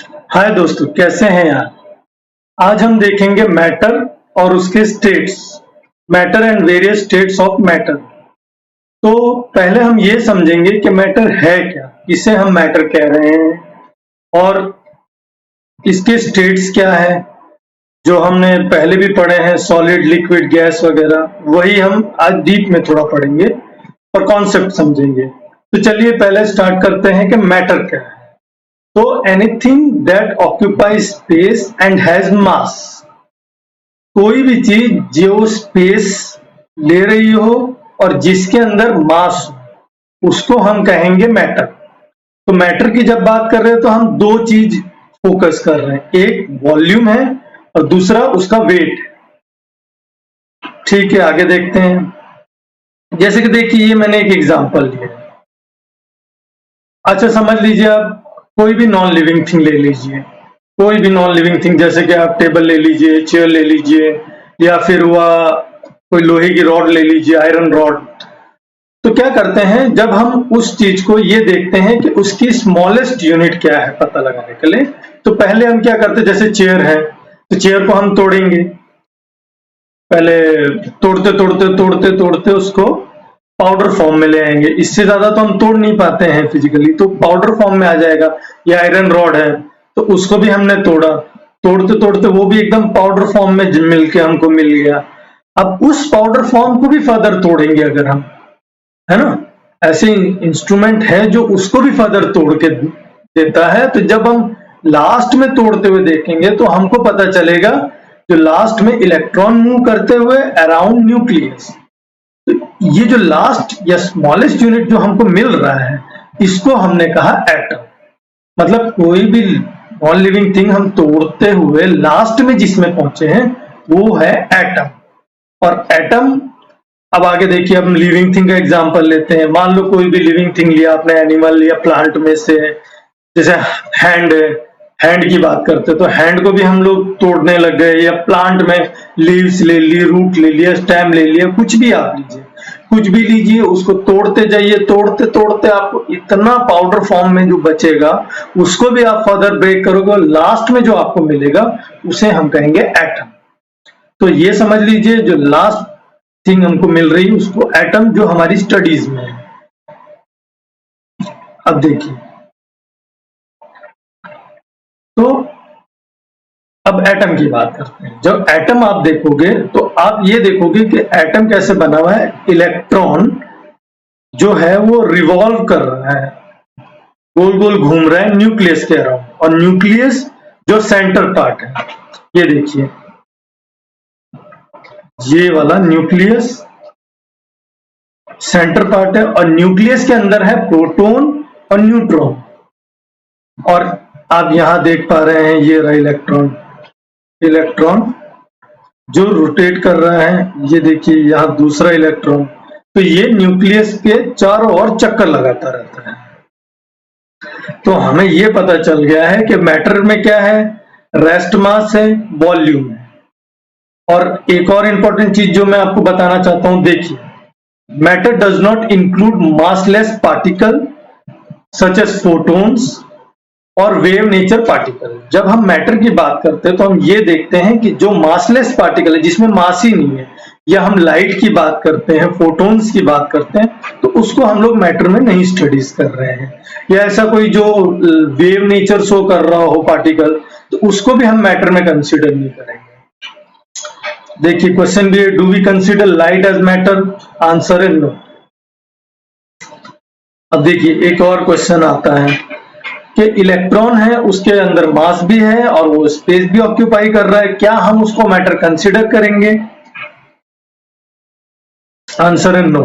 हाय दोस्तों, कैसे हैं यार। आज हम देखेंगे मैटर और उसके states, matter and various states of matter. तो पहले हम ये समझेंगे कि मैटर है क्या, इसे हम मैटर कह रहे हैं और इसके स्टेट्स क्या है। जो हमने पहले भी पढ़े हैं, सॉलिड, लिक्विड, गैस वगैरह, वही हम आज डीप में थोड़ा पढ़ेंगे और कॉन्सेप्ट समझेंगे। तो चलिए पहले स्टार्ट करते हैं कि मैटर क्या है। तो anything that occupies space and has मास, कोई भी चीज जो स्पेस ले रही हो और जिसके अंदर मास हो, उसको हम कहेंगे मैटर। तो मैटर की जब बात कर रहे हैं तो हम दो चीज फोकस कर रहे हैं, एक वॉल्यूम है और दूसरा उसका वेट है। ठीक है, आगे देखते हैं। जैसे कि देखिए, ये मैंने एक एग्जांपल लिया। अच्छा, समझ लीजिए आप कोई भी नॉन लिविंग थिंग ले लीजिए, कोई भी नॉन लिविंग थिंग, जैसे कि आप टेबल ले लीजिए, चेयर ले लीजिए, या फिर हुआ कोई लोहे की रॉड ले लीजिए, आयरन रॉड। तो क्या करते हैं, जब हम उस चीज को ये देखते हैं कि उसकी स्मॉलेस्ट यूनिट क्या है पता लगाने के लिए, तो पहले हम क्या करते हैं, जैसे चेयर है तो चेयर को हम तोड़ेंगे, पहले तोड़ते तोड़ते तोड़ते तोड़ते उसको पाउडर फॉर्म में ले आएंगे। इससे ज्यादा तो हम तोड़ नहीं पाते हैं फिजिकली, तो पाउडर फॉर्म में आ जाएगा। या आयरन रॉड है तो उसको भी हमने तोड़ा, तोड़ते तोड़ते वो भी एकदम पाउडर फॉर्म में मिलके हमको मिल गया। अब उस पाउडर फॉर्म को भी फर्दर तोड़ेंगे अगर हम, है ना। ऐसे इंस्ट्रूमेंट है जो उसको भी फर्दर तोड़ के देता है। तो जब हम लास्ट में तोड़ते हुए देखेंगे तो हमको पता चलेगा जो लास्ट में इलेक्ट्रॉन मूव करते हुए अराउंड न्यूक्लियस। तो ये जो लास्ट या स्मॉलेस्ट यूनिट जो हमको मिल रहा है, इसको हमने कहा एटम। मतलब कोई भी नॉन लिविंग थिंग हम तोड़ते हुए लास्ट में जिसमें पहुंचे हैं वो है एटम। और एटम, अब आगे देखिए, हम लिविंग थिंग का एग्जांपल लेते हैं। मान लो कोई भी लिविंग थिंग लिया आपने, एनिमल या प्लांट में से, जैसे हैंड है, हैंड की बात करते तो हैंड को भी हम लोग तोड़ने लग गए। या प्लांट में लीव्स ले ली, रूट ले लिया, स्टेम ले लिया, कुछ भी आप लीजिए, कुछ भी लीजिए, उसको तोड़ते जाइए, तोड़ते तोड़ते आपको इतना पाउडर फॉर्म में जो बचेगा उसको भी आप फर्दर ब्रेक करोगे, लास्ट में जो आपको मिलेगा उसे हम कहेंगे एटम। तो ये समझ लीजिए, जो लास्ट थिंग हमको मिल रही है उसको एटम, जो हमारी स्टडीज में है। अब देखिए, तो अब एटम की बात करते हैं। जब एटम आप देखोगे तो आप ये देखोगे कि एटम कैसे बना हुआ है। इलेक्ट्रॉन जो है वो रिवॉल्व कर रहा है, गोल गोल घूम रहा है न्यूक्लियस के अराउंड, और न्यूक्लियस जो सेंटर पार्ट है, ये देखिए, ये वाला न्यूक्लियस सेंटर पार्ट है, और न्यूक्लियस के अंदर है प्रोटॉन और न्यूट्रॉन। और आप यहां देख पा रहे हैं, ये रहा इलेक्ट्रॉन, इलेक्ट्रॉन जो रोटेट कर रहा है, ये देखिए यहां दूसरा इलेक्ट्रॉन। तो ये न्यूक्लियस के चारों ओर चक्कर लगाता रहता है। तो हमें ये पता चल गया है कि मैटर में क्या है, रेस्ट मास है, वॉल्यूम है। और एक और इंपॉर्टेंट चीज जो मैं आपको बताना चाहता हूं, देखिए, matter does not include massless particle such as photons और वेव नेचर पार्टिकल। जब हम मैटर की बात करते हैं तो हम ये देखते हैं कि जो मासलेस पार्टिकल है, जिसमें मास ही नहीं है, या हम लाइट की बात करते हैं, फोटोन्स की बात करते हैं, तो उसको हम लोग मैटर में नहीं स्टडीज कर रहे हैं। या ऐसा कोई जो वेव नेचर शो कर रहा हो पार्टिकल, तो उसको भी हम मैटर में कंसिडर नहीं करेंगे। देखिए, क्वेश्चन भी है, do we consider light as matter? Answer है नो। अब देखिए, एक और क्वेश्चन आता है कि इलेक्ट्रॉन है, उसके अंदर मास भी है और वो स्पेस भी ऑक्यूपाई कर रहा है, क्या हम उसको मैटर कंसिडर करेंगे? आंसर है नो।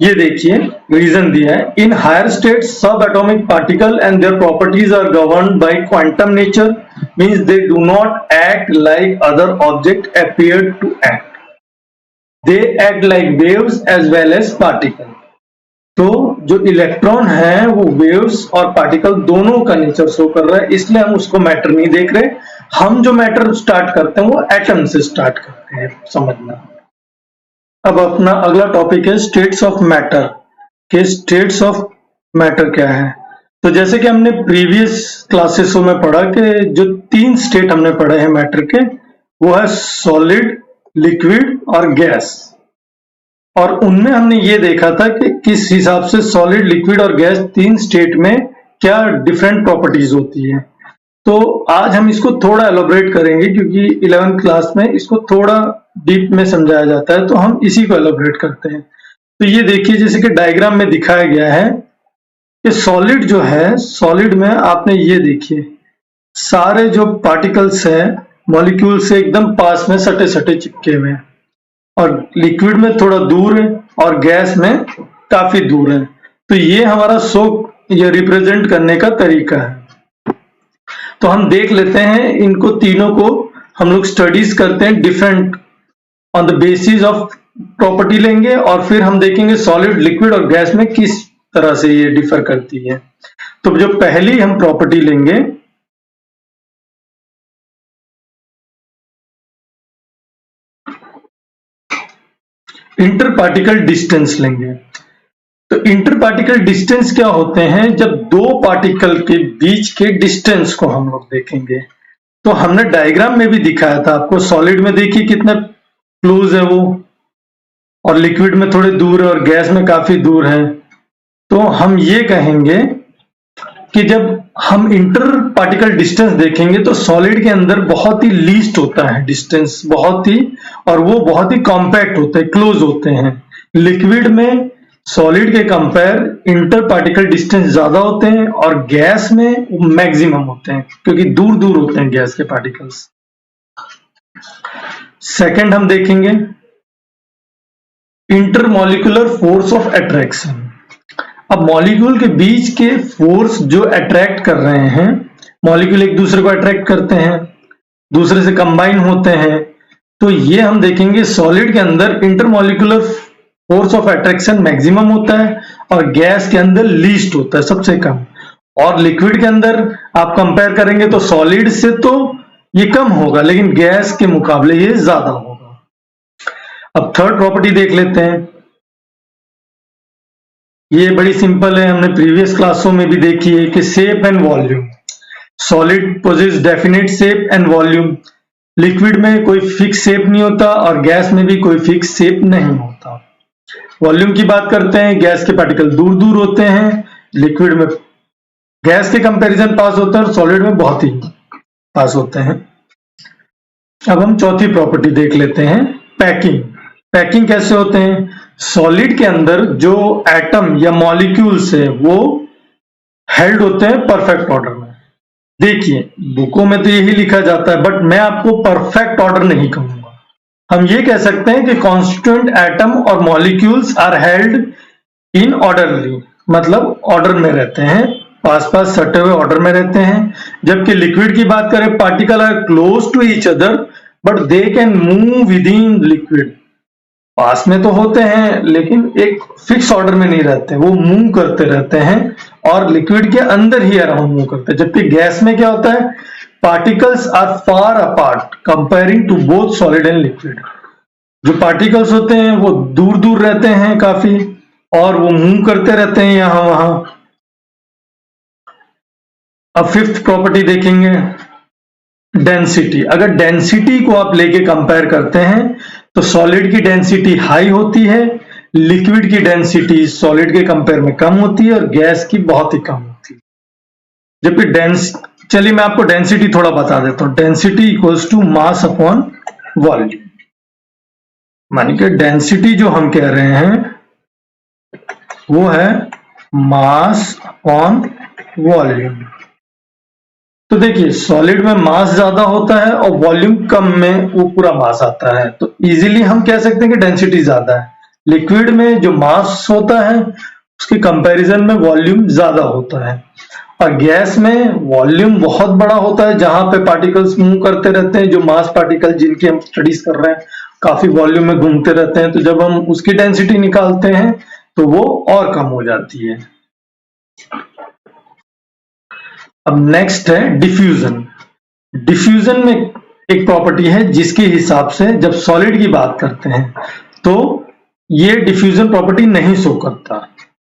ये देखिए, रीजन दिया है, in higher state subatomic particle and their properties are governed by quantum nature, means they do not act like other object appear to act, they act like waves as well as particle. तो जो electron है वो waves और particle दोनों का nature show कर रहा है, इसलिए हम उसको मैटर नहीं देख रहे। हम जो मैटर स्टार्ट करते हैं वो एटम से स्टार्ट करते हैं, समझना। अब अपना अगला टॉपिक है स्टेट्स ऑफ मैटर। के स्टेट्स ऑफ मैटर क्या है। तो जैसे कि हमने प्रीवियस क्लासेसों में पढ़ा कि जो 3 स्टेट हमने पढ़े हैं मैटर के, वो है सॉलिड, लिक्विड और गैस। और उनमें हमने ये देखा था कि किस हिसाब से सॉलिड, लिक्विड और गैस 3 स्टेट में क्या डिफरेंट प्रॉपर्टीज होती है। तो आज हम इसको थोड़ा एलोबरेट करेंगे, क्योंकि 11th क्लास में इसको थोड़ा डीप में समझाया जाता है, तो हम इसी को एलोबरेट करते हैं। तो ये देखिए, जैसे कि डायग्राम में दिखाया गया है कि सॉलिड जो है, सॉलिड में आपने ये देखिए सारे जो पार्टिकल्स हैं मॉलिक्यूल से एकदम पास में सटे सटे चिपके हुए हैं, और लिक्विड में थोड़ा दूर है और गैस में काफी दूर है। तो ये हमारा ये रिप्रेजेंट करने का तरीका है। तो हम देख लेते हैं इनको तीनों को, हम लोग स्टडीज करते हैं different on the basis of property लेंगे, और फिर हम देखेंगे सॉलिड, लिक्विड और गैस में किस तरह से ये डिफर करती है। तो जो पहली हम प्रॉपर्टी लेंगे, इंटर पार्टिकल डिस्टेंस लेंगे। तो इंटर पार्टिकल डिस्टेंस क्या होते हैं? जब दो पार्टिकल के बीच के डिस्टेंस को हम लोग देखेंगे। तो हमने डायग्राम में भी दिखाया था आपको, सॉलिड में देखिए कितना क्लोज है वो, और लिक्विड में थोड़े दूर है, और गैस में काफी दूर है। तो हम ये कहेंगे कि जब हम इंटर पार्टिकल डिस्टेंस देखेंगे तो सॉलिड के अंदर बहुत ही लीस्ट होता है डिस्टेंस, बहुत ही, और वो बहुत ही कॉम्पैक्ट होते हैं, क्लोज होते हैं। लिक्विड में सॉलिड के कंपेयर इंटर पार्टिकल डिस्टेंस ज्यादा होते हैं, और गैस में मैक्सिमम होते हैं, क्योंकि दूर दूर होते हैं गैस के पार्टिकल्स। सेकंड हम देखेंगे इंटरमॉलिक्यूलर फोर्स ऑफ अट्रैक्शन। अब मॉलिक्यूल के बीच के फोर्स जो अट्रैक्ट कर रहे हैं, मॉलिक्यूल एक दूसरे को अट्रैक्ट करते हैं, दूसरे से कंबाइन होते हैं, तो ये हम देखेंगे सॉलिड के अंदर intermolecular force of attraction maximum होता है, और गैस के अंदर लीस्ट होता है, सबसे कम। और लिक्विड के अंदर आप कंपेयर करेंगे तो सॉलिड से तो ये कम होगा, लेकिन गैस के मुकाबले ये ज्यादा होगा। अब थर्ड प्रॉपर्टी देख लेते हैं। ये बड़ी सिंपल है, हमने प्रीवियस क्लासों में भी देखी है कि shape and volume. Solid possess definite shape and volume. Liquid में कोई फिक्स शेप नहीं होता, और गैस में भी कोई फिक्स शेप नहीं होता। वॉल्यूम की बात करते हैं, गैस के पार्टिकल दूर दूर होते हैं, लिक्विड में गैस के कंपैरिजन पास होते हैं, और सॉलिड में बहुत ही पास होते हैं। अब हम चौथी प्रॉपर्टी देख लेते हैं, पैकिंग। पैकिंग कैसे होते हैं? सॉलिड के अंदर जो एटम या मॉलिक्यूल्स है वो हेल्ड होते हैं परफेक्ट ऑर्डर में। देखिए बुकों में तो यही लिखा जाता है, बट मैं आपको परफेक्ट ऑर्डर नहीं कहूंगा। हम ये कह सकते हैं कि कॉन्स्टिट्यूएंट एटम और molecules are held in orderly, मतलब ऑर्डर में रहते हैं, पास पास सटे हुए ऑर्डर में रहते हैं। जबकि लिक्विड की बात करें, particle are close to each other but they can move within liquid. पास में तो होते हैं लेकिन एक फिक्स ऑर्डर में नहीं रहते, वो मूव करते रहते हैं, और लिक्विड के अंदर ही अराउंड मूव करते हैं। जबकि गैस में क्या होता है? Particles are far apart comparing to both solid and liquid. जो पार्टिकल्स होते हैं वो दूर दूर रहते हैं काफी, और वो मूव करते रहते हैं यहां वहां। अब फिफ्थ प्रॉपर्टी देखेंगे, डेंसिटी। अगर डेंसिटी को आप लेके कंपेयर करते हैं तो सॉलिड की डेंसिटी हाई होती है, लिक्विड की डेंसिटी सॉलिड के कंपेयर में कम होती है, और गैस की बहुत ही कम होती है। जबकि चलिए मैं आपको डेंसिटी थोड़ा बता देता हूं। Density equals to mass upon volume. मानिए कि डेंसिटी जो हम कह रहे हैं वो है मास अपॉन वॉल्यूम। तो देखिए सॉलिड में मास ज्यादा होता है और वॉल्यूम कम में वो पूरा मास आता है, तो इजीली हम कह सकते हैं कि डेंसिटी ज्यादा है। लिक्विड में जो मास होता है उसके कंपैरिजन में वॉल्यूम ज्यादा होता है, और गैस में वॉल्यूम बहुत बड़ा होता है, जहां पे पार्टिकल्स मूव करते रहते हैं। जो मास पार्टिकल जिनकी हम स्टडीज कर रहे हैं काफी वॉल्यूम में घूमते रहते हैं, तो जब हम उसकी डेंसिटी निकालते हैं तो वो और कम हो जाती है। अब नेक्स्ट है डिफ्यूजन। डिफ्यूजन में एक प्रॉपर्टी है जिसके हिसाब से जब सॉलिड की बात करते हैं तो ये डिफ्यूजन प्रॉपर्टी नहीं शो करता।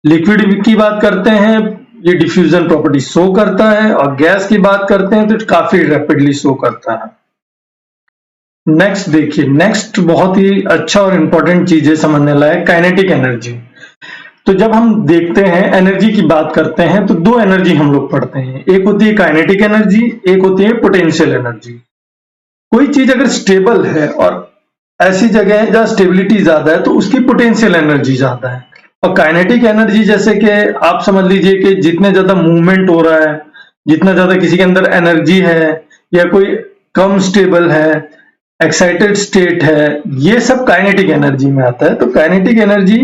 लिक्विड की बात करते हैं, ये डिफ्यूजन प्रॉपर्टी शो करता है, और गैस की बात करते हैं तो काफी रैपिडली शो करता है। नेक्स्ट देखिए, नेक्स्ट बहुत ही अच्छा और इंपॉर्टेंट चीज है समझने लायक, काइनेटिक एनर्जी। तो जब हम देखते हैं एनर्जी की बात करते हैं तो दो एनर्जी हम लोग पढ़ते हैं, एक होती है काइनेटिक एनर्जी, एक होती है पोटेंशियल एनर्जी। कोई चीज अगर स्टेबल है और ऐसी जगह है जहां स्टेबिलिटी ज्यादा है तो उसकी पोटेंशियल एनर्जी ज्यादा है, और काइनेटिक एनर्जी जैसे कि आप समझ लीजिए कि जितने ज्यादा मूवमेंट हो रहा है, जितना ज्यादा किसी के अंदर एनर्जी है, या कोई कम स्टेबल है, एक्साइटेड स्टेट है, ये सब काइनेटिक एनर्जी में आता है। तो काइनेटिक एनर्जी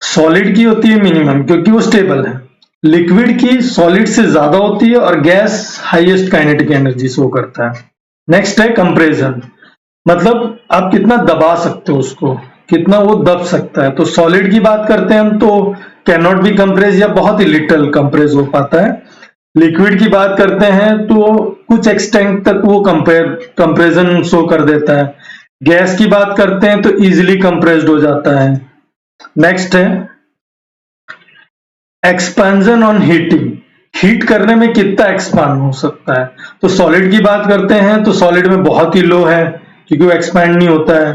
सॉलिड की होती है मिनिमम, क्योंकि वो स्टेबल है। लिक्विड की सॉलिड से ज्यादा होती है, और gas highest kinetic energy show करता है। नेक्स्ट है कंप्रेशन, मतलब आप कितना दबा सकते हो उसको, कितना वो दब सकता है। तो सॉलिड की बात करते हैं हम तो कैन नॉट बी कंप्रेस, या बहुत ही लिटिल कंप्रेस हो पाता है। लिक्विड की बात करते हैं तो कुछ एक्सटेंट तक वो कंप्रेशन शो कर देता है। गैस की बात करते हैं तो इजीली कंप्रेस्ड हो जाता है। नेक्स्ट है एक्सपेंशन ऑन हीटिंग, हीट करने में कितना एक्सपांड हो सकता है। तो सॉलिड की बात करते हैं तो सॉलिड में बहुत ही लो है, क्योंकि वो एक्सपैंड नहीं होता है,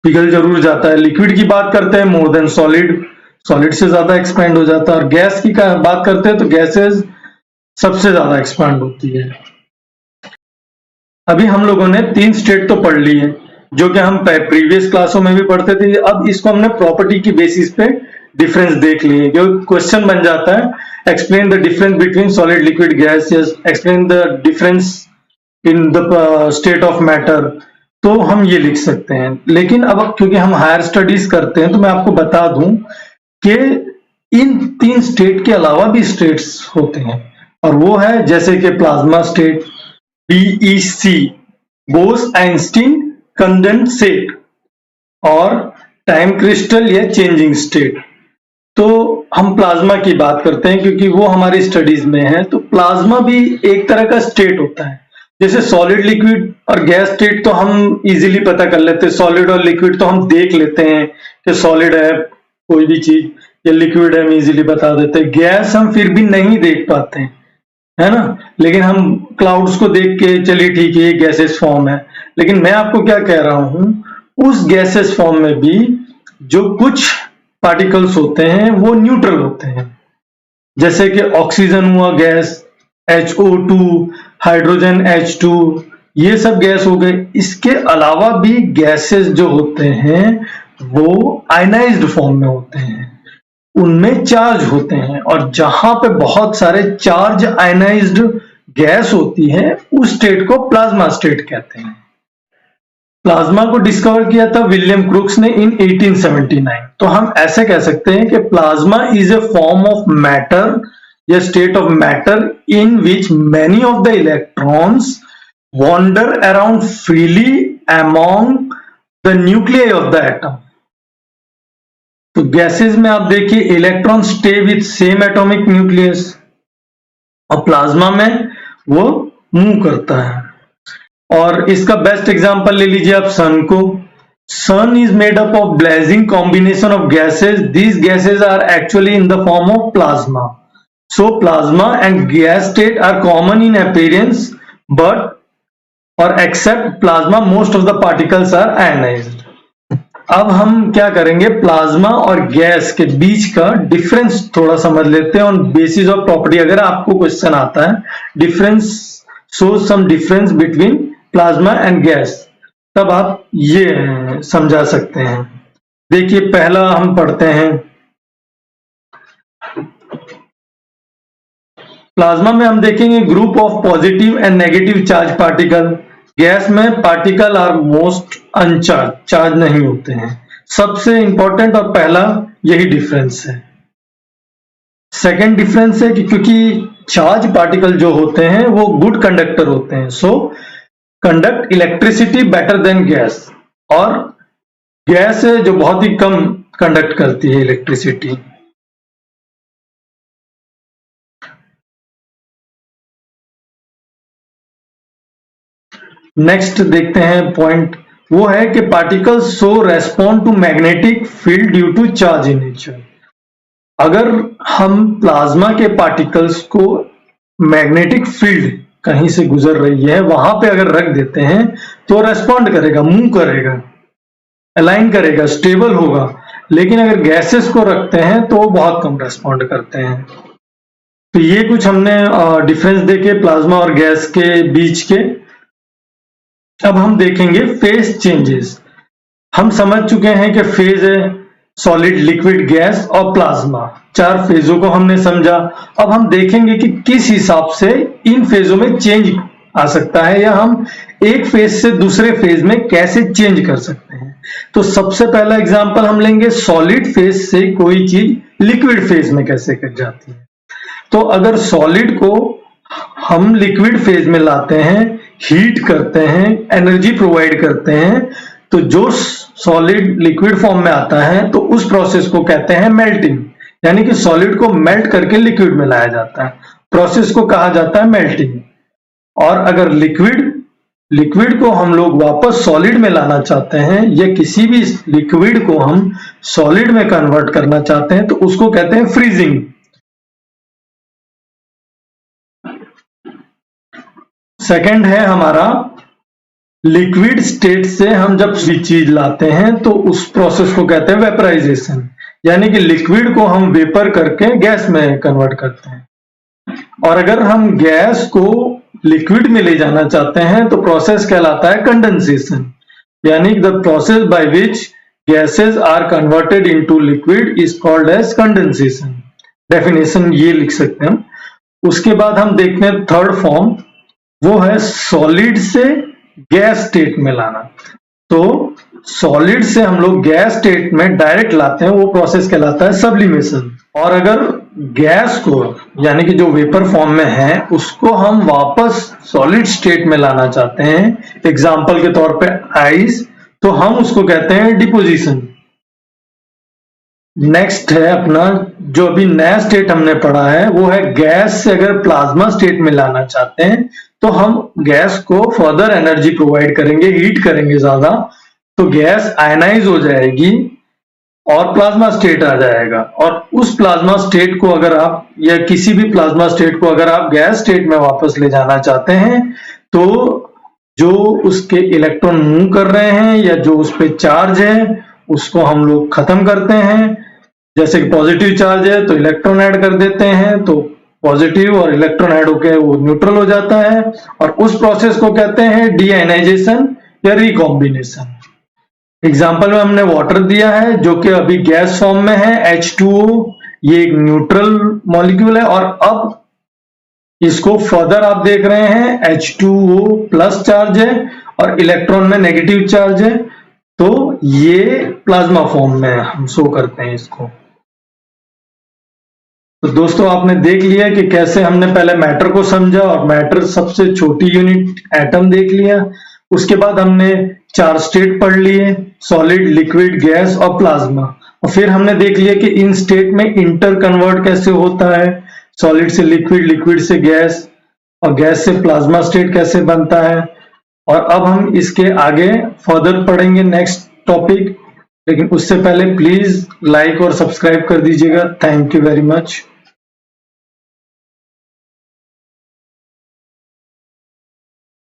पिघल जरूर जाता है। लिक्विड की बात करते हैं मोर देन सॉलिड, सॉलिड से ज्यादा एक्सपैंड हो जाता है। और गैस की बात करते हैं तो गैसेस सबसे ज्यादा एक्सपैंड होती है। अभी हम लोगों ने 3 स्टेट तो पढ़ ली है, जो कि हम प्रीवियस क्लासों में भी पढ़ते थे। अब इसको हमने प्रॉपर्टी की बेसिस पे डिफरेंस देख लिए, जो क्वेश्चन बन जाता है explain the difference between solid liquid gas, explain the difference in the state of matter, तो हम ये लिख सकते हैं। लेकिन अब क्योंकि हम हायर स्टडीज करते हैं तो मैं आपको बता दूं कि इन 3 स्टेट के अलावा भी स्टेट्स होते हैं, और वो है जैसे कि plasma state, BEC, Bose-Einstein condensate, और टाइम क्रिस्टल या चेंजिंग स्टेट। तो हम प्लाज्मा की बात करते हैं क्योंकि वो हमारी स्टडीज में है। तो प्लाज्मा भी एक तरह का स्टेट होता है, जैसे सॉलिड लिक्विड और गैस स्टेट तो हम इजीली पता कर लेते हैं। सॉलिड और लिक्विड तो हम देख लेते हैं कि सॉलिड है कोई भी चीज, या लिक्विड है हम इजीली बता देते हैं। गैस हम फिर भी नहीं देख पाते हैं, है ना, लेकिन हम क्लाउड्स को देख के चलिए ठीक है गैसेस फॉर्म है। लेकिन मैं आपको क्या कह रहा हूं, उस गैसेस फॉर्म में भी जो कुछ पार्टिकल्स होते हैं वो न्यूट्रल होते हैं, जैसे कि ऑक्सीजन हुआ गैस, HO2, हाइड्रोजन H2, ये सब गैस हो गए। इसके अलावा भी गैसेस जो होते हैं वो आयनाइज्ड फॉर्म में होते हैं, उनमें चार्ज होते हैं, और जहां पे बहुत सारे चार्ज आयनाइज्ड गैस होती है उस स्टेट को प्लाज्मा स्टेट कहते हैं। प्लाज्मा को डिस्कवर किया था विलियम क्रूक्स ने इन 1879। तो हम ऐसे कह सकते हैं कि plasma is a form of matter या state of matter in which many of the electrons wander around freely among the nuclei of the atom। तो गैसेस में आप देखिए electron stay with same atomic nucleus, और plasma में वो move करता है। और इसका बेस्ट एग्जांपल ले लीजिए आप सन को। Sun is made up of blazing combination of gases, these gases are actually in the form of plasma. So plasma and gas state are common in appearance, but और except plasma most of the particles are ionized. अब हम क्या करेंगे, plasma और gas के बीच का difference थोड़ा समझ लेते हैं ऑन बेसिस ऑफ प्रॉपर्टी। अगर आपको क्वेश्चन आता है difference, show some difference between plasma and gas, तब आप ये समझा सकते हैं। देखिए पहला हम पढ़ते हैं, प्लाज्मा में हम देखेंगे group of positive and negative charge particle. Gas में particle are most uncharged, charge नहीं होते हैं। सबसे इंपॉर्टेंट और पहला यही डिफरेंस है। सेकंड डिफरेंस है कि क्योंकि चार्ज पार्टिकल जो होते हैं वो गुड कंडक्टर होते हैं, so conduct electricity better than gas, और गैस है जो बहुत ही कम कंडक्ट करती है इलेक्ट्रिसिटी। नेक्स्ट देखते हैं पॉइंट, वो है कि particles show respond to magnetic field due to charge in nature. अगर हम प्लाज्मा के पार्टिकल्स को मैग्नेटिक फील्ड कहीं से गुजर रही है वहां पे अगर रख देते हैं तो रेस्पॉन्ड करेगा, मूव करेगा, अलाइन करेगा, स्टेबल होगा। लेकिन अगर गैसेस को रखते हैं तो वो बहुत कम रेस्पॉन्ड करते हैं। तो ये कुछ हमने डिफरेंस देखे प्लाज्मा और गैस के बीच के। अब हम देखेंगे फेज चेंजेस। हम समझ चुके हैं कि फेज है सॉलिड, लिक्विड, गैस और प्लाज्मा, 4 फेजों को हमने समझा। अब हम देखेंगे कि किस हिसाब से इन फेजों में चेंज आ सकता है या हम एक फेज से दूसरे फेज में कैसे चेंज कर सकते हैं। तो सबसे पहला एग्जांपल हम लेंगे सॉलिड फेज से कोई चीज लिक्विड फेज में कैसे कर जाती है। तो अगर सॉलिड को हम लिक्विड फेज में लाते हैं, हीट करते हैं, एनर्जी प्रोवाइड करते हैं, तो जो सॉलिड लिक्विड फॉर्म में आता है तो उस प्रोसेस को कहते हैं मेल्टिंग, यानी कि सॉलिड को मेल्ट करके लिक्विड में लाया जाता है, प्रोसेस को कहा जाता है मेल्टिंग। और अगर लिक्विड को हम लोग वापस सॉलिड में लाना चाहते हैं या किसी भी लिक्विड को हम सॉलिड में कन्वर्ट करना चाहते हैं तो उसको कहते हैं फ्रीजिंग। सेकंड है हमारा लिक्विड स्टेट से हम जब भी चीज लाते हैं तो उस प्रोसेस को कहते हैं वेपराइजेशन, यानी कि लिक्विड को हम वेपर करके गैस में कन्वर्ट करते हैं। और अगर हम गैस को लिक्विड में ले जाना चाहते हैं तो प्रोसेस कहलाता है कंडेंसेशन, यानी the process by which gases are converted into liquid is called as condensation. Definition ये लिख सकते हैं हम। उसके बाद हम देखते हैं थर्ड फॉर्म, वो है सॉलिड से गैस स्टेट में लाना। तो सॉलिड से हम लोग गैस स्टेट में डायरेक्ट लाते हैं, वो प्रोसेस कहलाता है सब्लिमेशन। और अगर गैस को यानी कि जो वेपर फॉर्म में है उसको हम वापस सॉलिड स्टेट में लाना चाहते हैं, एग्जांपल के तौर पे आइस, तो हम उसको कहते हैं डिपोजिशन। नेक्स्ट है अपना जो अभी नया स्टेट हमने पढ़ा है वो है गैस से अगर प्लाज्मा स्टेट में लाना चाहते हैं तो हम गैस को फर्दर एनर्जी प्रोवाइड करेंगे, हीट करेंगे ज्यादा, तो गैस आयनाइज हो जाएगी और प्लाज्मा स्टेट आ जाएगा। और उस प्लाज्मा स्टेट को अगर आप या किसी भी प्लाज्मा स्टेट को अगर आप गैस स्टेट में वापस ले जाना चाहते हैं तो जो उसके इलेक्ट्रॉन मूव कर रहे हैं या जो उस पे चार्ज है उसको हम लोग खत्म करते हैं। जैसे कि पॉजिटिव चार्ज है तो इलेक्ट्रॉन ऐड कर देते हैं, तो पॉजिटिव और इलेक्ट्रॉन ऐड होकर वो न्यूट्रल हो जाता है और उस प्रोसेस को कहते हैं डीआयनाइजेशन या रिकॉम्बिनेशन। एग्जाम्पल में हमने वाटर दिया है जो कि अभी गैस फॉर्म में है H2O, ये एक न्यूट्रल मॉलिक्यूल है और अब इसको फर्दर आप देख रहे हैं H2O प्लस चार्ज है और इलेक्ट्रॉन में नेगेटिव चार्ज है, तो ये प्लाज्मा फॉर्म में हम शो करते हैं इसको। तो दोस्तों आपने देख लिया कि कैसे हमने पहले मैटर को समझा और मैटर सबसे छोटी यूनिट एटम देख लिया। उसके बाद हमने 4 स्टेट पढ़ लिए, सॉलिड, लिक्विड, गैस और प्लाज्मा। और फिर हमने देख लिया कि इन स्टेट में इंटर कन्वर्ट कैसे होता है, सॉलिड से लिक्विड, लिक्विड से गैस और गैस से प्लाज्मा स्टेट कैसे बनता है। और अब हम इसके आगे फर्दर पढ़ेंगे नेक्स्ट टॉपिक, लेकिन उससे पहले प्लीज लाइक और सब्सक्राइब कर दीजिएगा। Thank you very much.